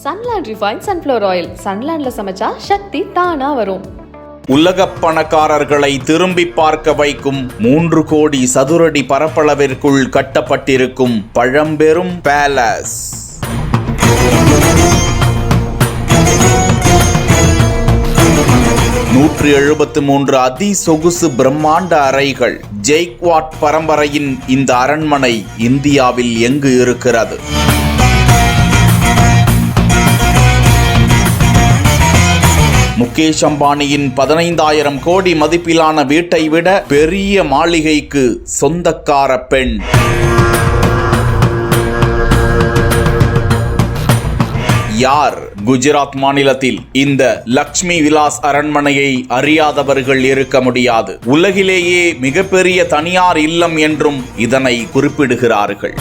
Sunland refine sunflower oil. சன்லேண்ட்ல சமைச்சா சக்தி தானா வரும். உலக பணக்காரர்களை திரும்பி பார்க்க வைக்கும் 3 கோடி சதுரடி பரப்பளவிற்குள் கட்டப்பட்டிருக்கும் பழம்பெரும் பேலஸ். $173 அதிசொகுசு பிரம்மாண்ட அறைகள். ஜெய்க்வாட் பரம்பரையின் இந்த அரண்மனை இந்தியாவில் எங்கு இருக்கிறது? முகேஷ் அம்பானியின் 15,000 கோடி மதிப்பிலான வீட்டை விட பெரிய மாளிகைக்கு சொந்தக்கார பெண். யார்? குஜராத் மாநிலத்தில் இந்த லக்ஷ்மி விலாஸ் அரண்மனையை அறியாதவர்கள் இருக்க முடியாது. உலகிலேயே மிகப்பெரிய தனியார் இல்லம் என்றும் இதனை குறிப்பிடுகிறார்கள்.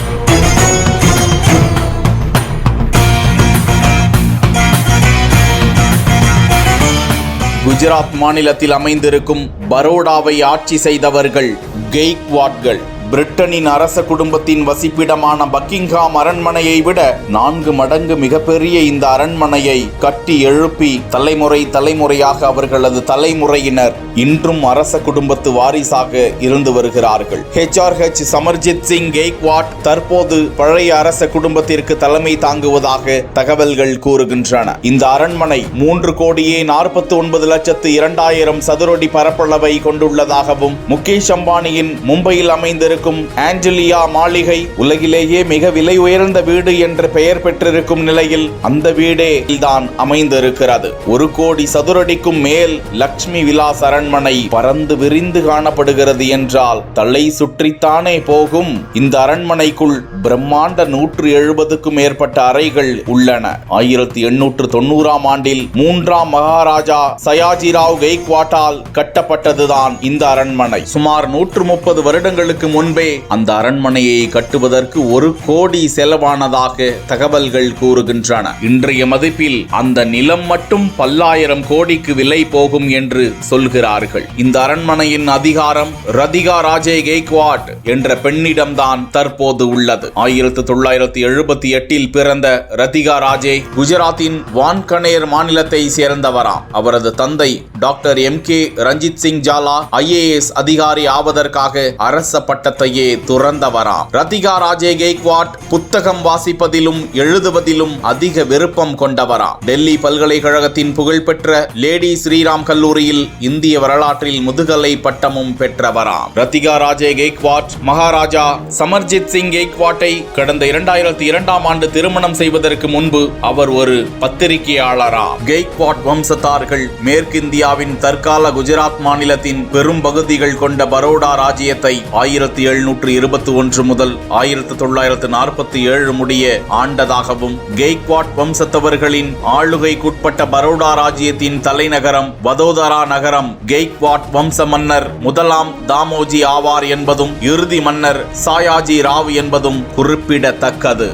குஜராத் மாநிலத்தில் அமைந்திருக்கும் பரோடாவை ஆட்சி செய்தவர்கள் கெய்க்வாட்கள். பிரிட்டனின் அரச குடும்பத்தின் வசிப்பிடமான பக்கிங்ஹாம் அரண்மனையை விட 4 மடங்கு மிகப்பெரிய இந்த அரண்மனையை கட்டி எழுப்பி தலைமுறையாக அவர்களது தலைமுறையினர் இன்றும் அரச குடும்பத்து வாரிசாக இருந்து வருகிறார்கள். HRH சமர்ஜித் சிங் கெய்க்வாட் தற்போது பழைய அரச குடும்பத்திற்கு தலைமை தாங்குவதாக தகவல்கள் கூறுகின்றன. இந்த அரண்மனை 3,49,02,000 சதுரடி பரப்பளவை கொண்டுள்ளதாகவும் முகேஷ் அம்பானியின் மும்பையில் அமைந்திருக்கும் ஆஞ்சலியா மாளிகை உலகிலேயே மிக விலை உயர்ந்த வீடு என்று பெயர் பெற்றிருக்கும் நிலையில் அந்த வீடே தான் அமைந்திருக்கிறது. 1 கோடி சதுரடிக்கும் மேல் லக்ஷ்மி விலாஸ் அரண்மனை பறந்து விரிந்து காணப்படுகிறது என்றால் தலை சுற்றித்தானே போகும். இந்த அரண்மனைக்குள் பிரம்மாண்ட 170க்கும் மேற்பட்ட அறைகள் உள்ளன. 1890ஆம் ஆண்டில் 3ஆம் மகாராஜா சயாஜிராவ் கெய்க்வாட்டால் கட்டப்பட்டதுதான் இந்த அரண்மனை. சுமார் 130 வருடங்களுக்கு முன்பே அந்த அரண்மனையை கட்டுவதற்கு 1 கோடி செலவானதாக தகவல்கள் கூறுகின்றன. இன்றைய மதிப்பில் அந்த நிலம் மட்டும் பல்லாயிரம் கோடிக்கு விலை போகும் என்று சொல்கிறார்கள். இந்த அரண்மனையின் அதிகாரம் ரதிகா ராஜே கெய்க்வாட் என்ற பெண்ணிடம்தான் தற்போது உள்ளது. 1978இல் பிறந்த ரதிகா ராஜே குஜராத்தின் வான்கனேர் மாநிலத்தை சேர்ந்தவராம். அவரது தந்தை டாக்டர் MK ரஞ்சித் சிங் ஜாலா IAS அதிகாரி ஆவதற்காக அரச பட்டத்தையே துறந்தவராம். ரதிகா ராஜே கெய்க்வாட் புத்தகம் வாசிப்பதிலும் எழுதுவதிலும் அதிக விருப்பம் கொண்டவராம். டெல்லி பல்கலைக்கழகத்தின் புகழ்பெற்ற லேடி ஸ்ரீராம் கல்லூரியில் இந்திய வரலாற்றில் முதுகலை பட்டமும் பெற்றவராம். ரதிகா ராஜே கெய்க்வாட் மகாராஜா சமர்ஜித் சிங் கெய்க்வாட்டை கடந்த 2002ஆம் ஆண்டு திருமணம் செய்வதற்கு முன்பு அவர் ஒரு பத்திரிகையாளராம். கெய்க்வாட் வம்சத்தார்கள் மேற்கிந்தியாவின் தற்கால குஜராத் மாநிலத்தின் பெரும் பகுதிகள் கொண்ட பரோடா ராஜ்யத்தை 1721 முதல் 1947 முடிய ஆண்டதாகவும் கெய்க்வாட் வம்சத்தவர்களின் ஆளுகைக்குட்பட்ட பரோடா ராஜ்யத்தின் தலைநகரம் வதோதரா நகரம் கெய்க்வாட் வம்ச மன்னர் 1ஆம் தாமோஜி ஆவார் என்பதும் இறுதி மன்னர் சாயாஜி ராவ் என்பதும் குறிப்பிடத்தக்கது.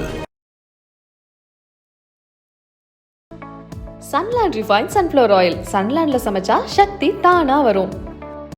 Sunland refine sunflower oil. சன்லேண்ட்ல சமைச்சா சக்தி தானா வரும்.